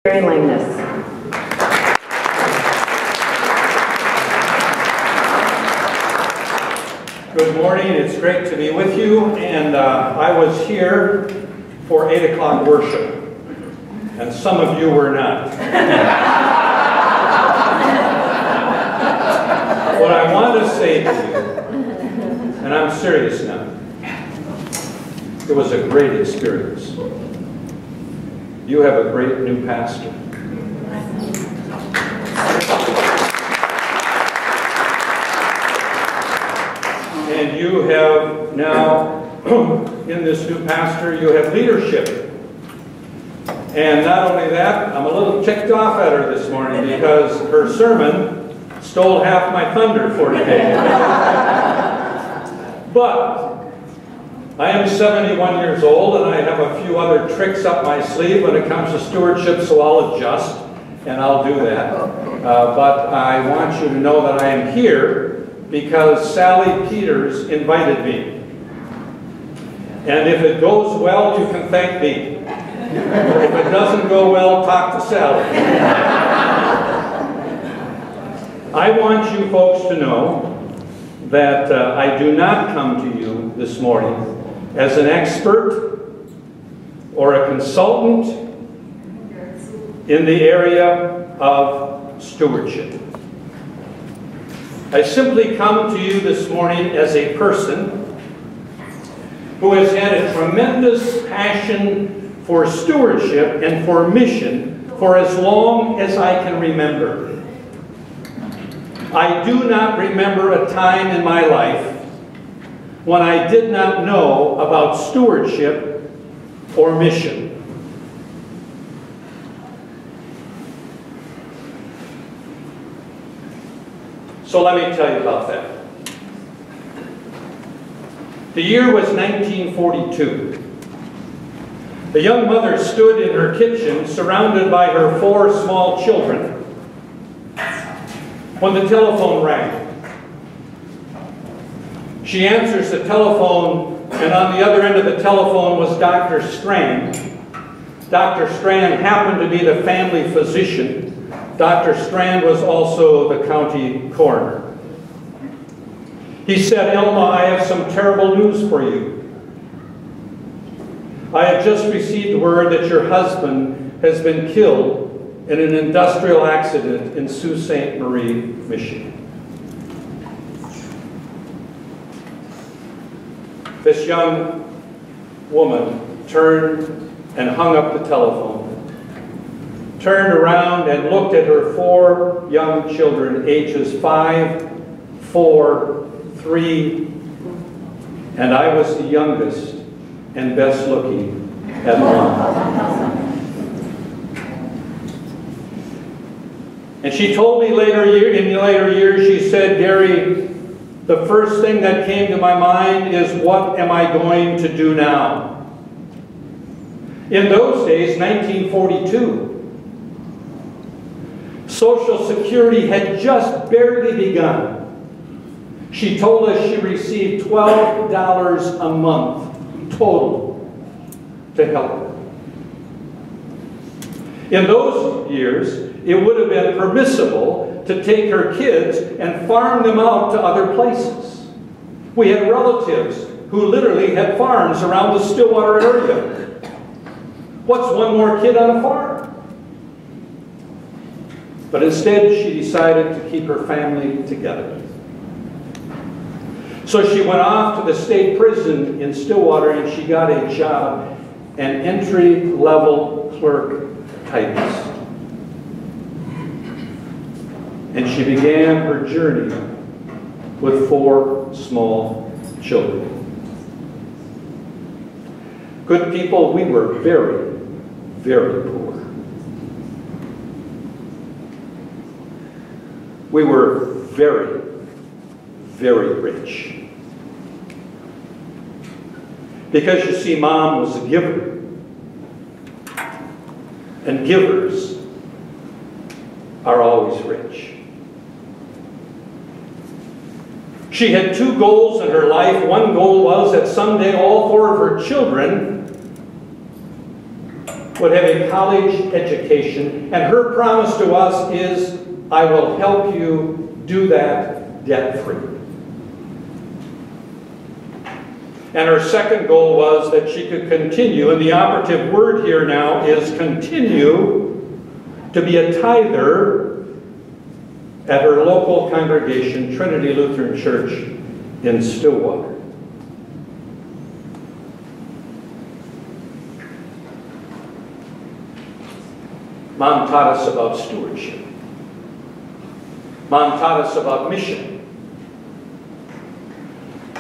Langness. Good morning. It's great to be with you. And I was here for 8 o'clock worship, and some of you were not. What I want to say to you, and I'm serious now, it was a great experience. You have a great new pastor. And you have now, in this new pastor, you have leadership. And not only that, I'm a little ticked off at her this morning because her sermon stole half my thunder for today. But I am 71 years old, and I have a few other tricks up my sleeve when it comes to stewardship, so I'll adjust, and I'll do that. But I want you to know that I am here because Sally Peters invited me. And if it goes well, you can thank me. If it doesn't go well, talk to Sally. I want you folks to know that I do not come to you this morning as an expert or a consultant in the area of stewardship. I simply come to you this morning as a person who has had a tremendous passion for stewardship and for mission for as long as I can remember. I do not remember a time in my life when I did not know about stewardship or mission. So let me tell you about that. The year was 1942. The young mother stood in her kitchen surrounded by her 4 small children when the telephone rang. She answers the telephone, and on the other end of the telephone was Dr. Strand. Dr. Strand happened to be the family physician. Dr. Strand was also the county coroner. He said, "Elma, I have some terrible news for you. I have just received word that your husband has been killed in an industrial accident in Sault Ste. Marie, Michigan." This young woman turned and hung up the telephone, turned around and looked at her 4 young children, ages 5, 4, 3, and I was the youngest and best looking at home. And she told me in later years, she said, "Gary, the first thing that came to my mind is, what am I going to do now?" In those days, 1942, Social Security had just barely begun. She told us she received $12 a month total to help her. In those years, it would have been permissible to take her kids and farm them out to other places. We had relatives who literally had farms around the Stillwater area. What's one more kid on a farm? But instead, she decided to keep her family together. So she went off to the state prison in Stillwater and she got a job, an entry-level clerk typist. And she began her journey with 4 small children. Good people, we were very, very poor. We were very, very rich. Because you see, Mom was a giver. And givers are always rich. She had 2 goals in her life. One goal was that someday all 4 of her children would have a college education, and her promise to us is, I will help you do that debt-free. And her second goal was that she could continue, and the operative word here now is continue, to be a tither at her local congregation, Trinity Lutheran Church in Stillwater. Mom taught us about stewardship. Mom taught us about mission.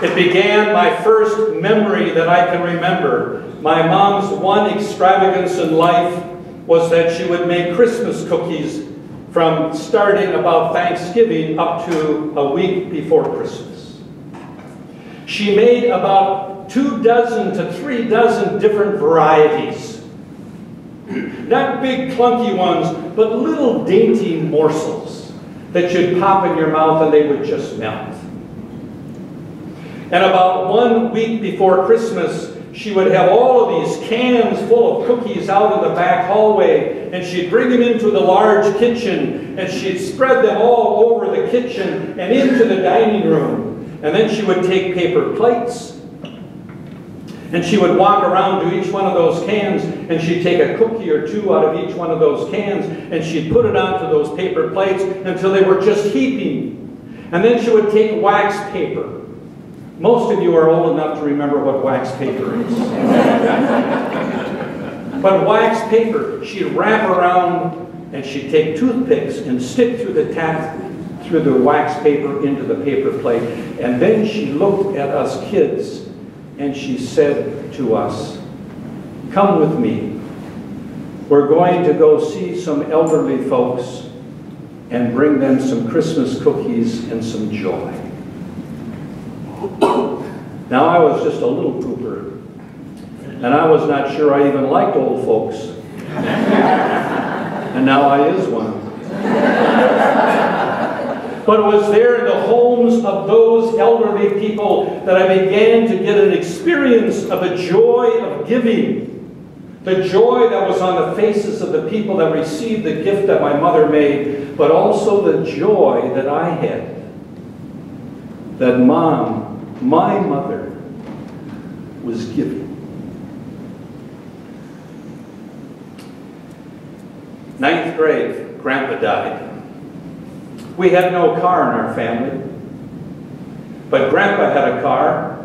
It began my first memory that I can remember. My mom's one extravagance in life was that she would make Christmas cookies from starting about Thanksgiving up to a week before Christmas. She made about 2 dozen to 3 dozen different varieties. Not big clunky ones, but little dainty morsels that you'd pop in your mouth and they would just melt. And about 1 week before Christmas, she would have all of these cans full of cookies out in the back hallway, and she'd bring them into the large kitchen, and she'd spread them all over the kitchen and into the dining room. And then she would take paper plates, and she would walk around to each one of those cans, and she'd take a cookie or 2 out of each one of those cans, and she'd put it onto those paper plates until they were just heaping. And then she would take wax paper. Most of you are old enough to remember what wax paper is. But wax paper, she'd wrap around and she'd take toothpicks and stick through the wax paper into the paper plate. And then she looked at us kids and she said to us, "Come with me. We're going to go see some elderly folks and bring them some Christmas cookies and some joy." Now, I was just a little pooper, and I was not sure I even liked old folks. And now I is one. But it was there in the homes of those elderly people that I began to get an experience of a joy of giving. The joy that was on the faces of the people that received the gift that my mother made, but also the joy that I had. That Mom, my mother, was giving. 9th grade, Grandpa died. We had no car in our family, but Grandpa had a car.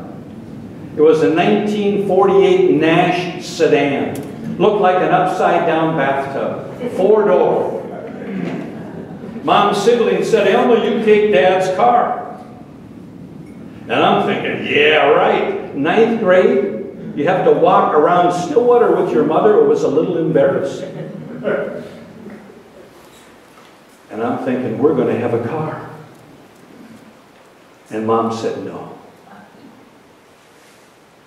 It was a 1948 Nash sedan. Looked like an upside-down bathtub, 4-door. Mom's siblings said, "Elma, you take Dad's car." And I'm thinking, yeah, right. 9th grade, you have to walk around Stillwater with your mother. It was a little embarrassing. And I'm thinking, we're going to have a car. And Mom said, no.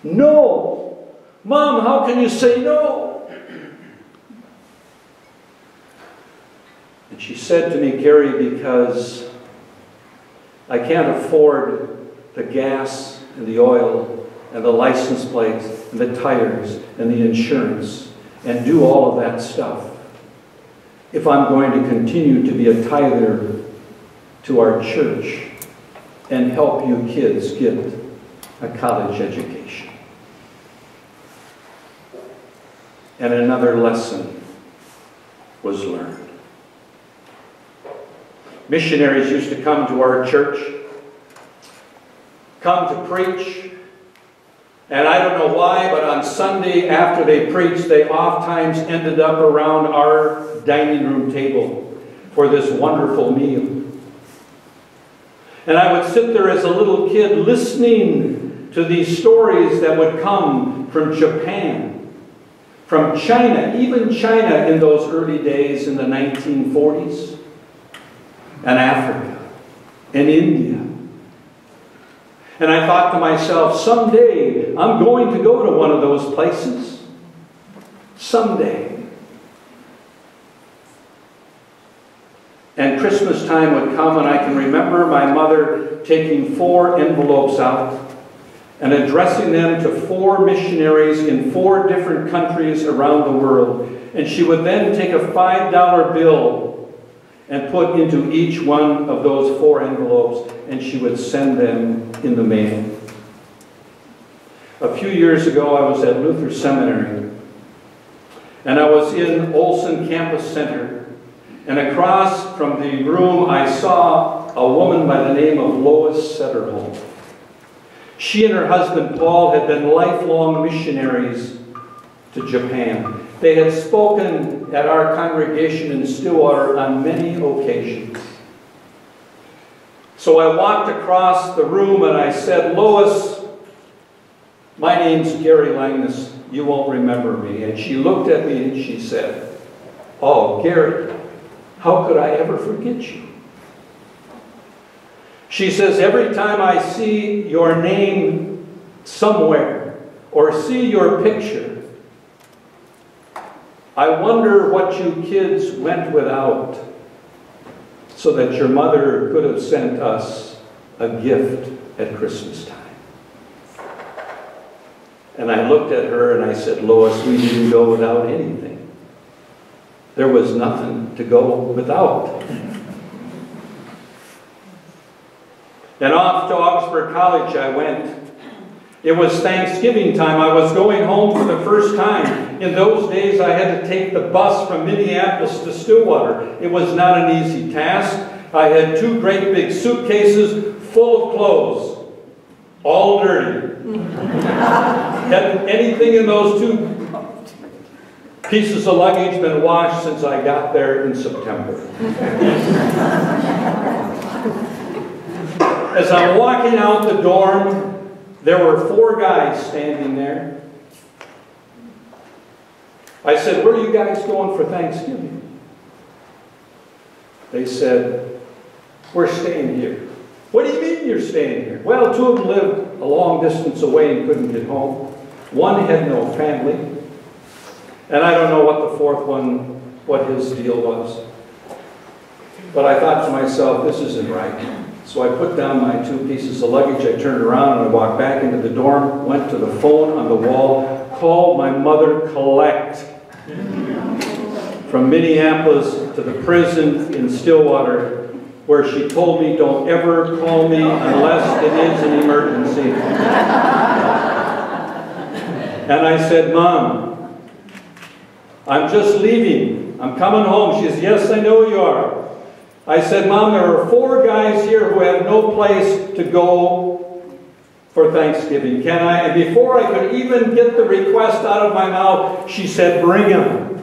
No! Mom, how can you say no? And she said to me, "Gary, because I can't afford the gas and the oil and the license plates and the tires and the insurance and do all of that stuff if I'm going to continue to be a tither to our church and help you kids get a college education." And another lesson was learned. Missionaries used to come to our church, come to preach, and I don't know why, but on Sunday after they preached, they oftentimes ended up around our dining room table for this wonderful meal. And I would sit there as a little kid listening to these stories that would come from Japan, from China, even China in those early days in the 1940s, and Africa, and India. And I thought to myself, someday I'm going to go to one of those places. Someday. And Christmas time would come, and I can remember my mother taking 4 envelopes out and addressing them to 4 missionaries in 4 different countries around the world. And she would then take a $5 bill and put into each one of those 4 envelopes, and she would send them in the mail. A few years ago, I was at Luther Seminary, and I was in Olson Campus Center, and across from the room I saw a woman by the name of Lois Setterholm. She and her husband Paul had been lifelong missionaries to Japan. They had spoken at our congregation in Stillwater on many occasions. So I walked across the room and I said, "Lois, my name's Gary Langness. You won't remember me." And she looked at me and she said, "Oh, Gary, how could I ever forget you?" She says, "Every time I see your name somewhere or see your picture, I wonder what you kids went without so that your mother could have sent us a gift at Christmas time." And I looked at her and I said, "Lois, we didn't go without anything. There was nothing to go without." And off to Augsburg College I went. It was Thanksgiving time. I was going home for the first time. In those days, I had to take the bus from Minneapolis to Stillwater. It was not an easy task. I had 2 great big suitcases full of clothes, all dirty. Hadn't anything in those 2 pieces of luggage been washed since I got there in September. As I'm walking out the dorm, there were 4 guys standing there. I said, "Where are you guys going for Thanksgiving?" They said, "We're staying here." "What do you mean you're staying here?" "Well, 2 of them lived a long distance away and couldn't get home. One had no family. And I don't know what the 4th one, what his deal was. But I thought to myself, this isn't right. So I put down my 2 pieces of luggage, I turned around and I walked back into the dorm, went to the phone on the wall, called my mother collect from Minneapolis to the prison in Stillwater, where she told me, "Don't ever call me unless it is an emergency." And I said, "Mom, I'm just leaving. I'm coming home." She says, "Yes, I know you are." I said, "Mom, there are 4 guys here who have no place to go for Thanksgiving. Can I?" And before I could even get the request out of my mouth, she said, "Bring them."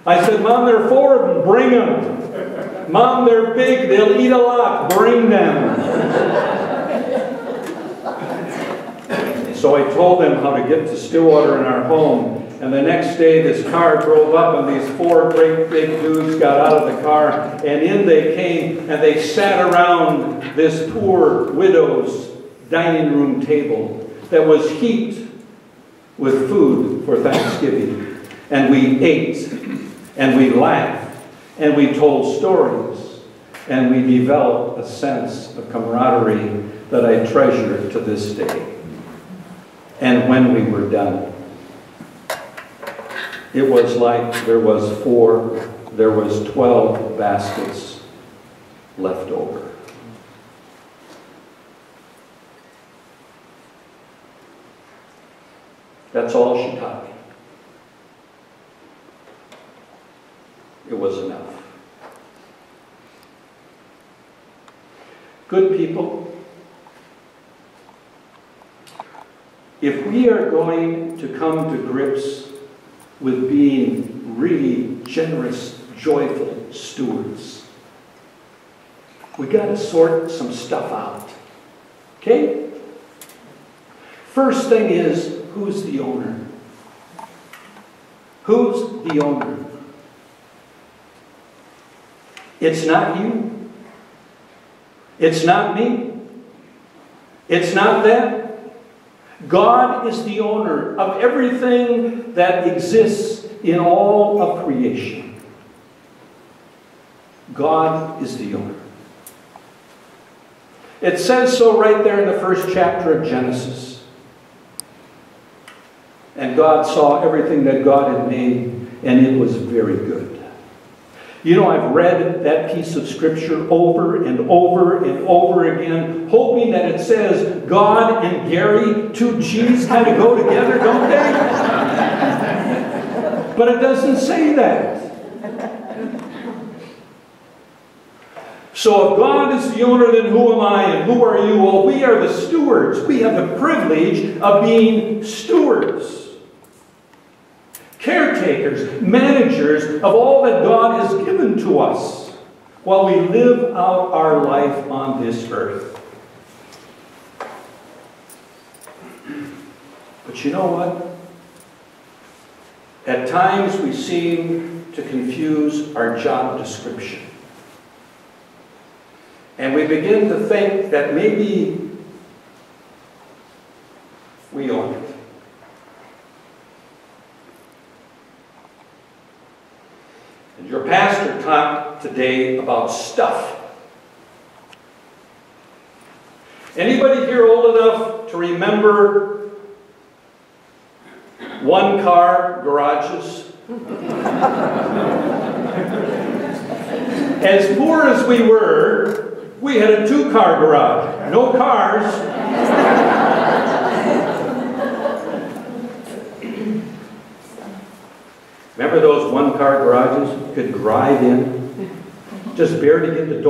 I said, "Mom, there are 4 of them. Bring them." "Mom, they're big. They'll eat a lot. Bring them." So I told them how to get to Stillwater in our home. And the next day, this car drove up, and these 4 great big dudes got out of the car, and in they came, and they sat around this poor widow's dining room table that was heaped with food for Thanksgiving. And we ate, and we laughed, and we told stories, and we developed a sense of camaraderie that I treasure to this day. And when we were done, it was like there was 12 baskets left over. That's all she taught me. It was enough. Good people, if we are going to come to grips with being really generous, joyful stewards, we got to sort some stuff out. Okay? First thing is, who's the owner? Who's the owner? It's not you. It's not me. It's not them. God is the owner of everything that exists in all of creation. God is the owner. It says so right there in the first chapter of Genesis. And God saw everything that God had made, and it was very good. You know, I've read that piece of Scripture over and over and over again, hoping that it says God and Gary, two G's kind of go together, don't they? But it doesn't say that. So if God is the owner, then who am I and who are you? Well, we are the stewards. We have the privilege of being stewards. Caretakers, managers of all that God has given to us while we live out our life on this earth. But you know what? At times we seem to confuse our job description. And we begin to think that maybe we own it. And your pastor talked today about stuff. Anybody here old enough to remember one-car garages? As poor as we were, we had a two-car garage. No cars. Remember those one-car garages you could drive in? Just barely get the door.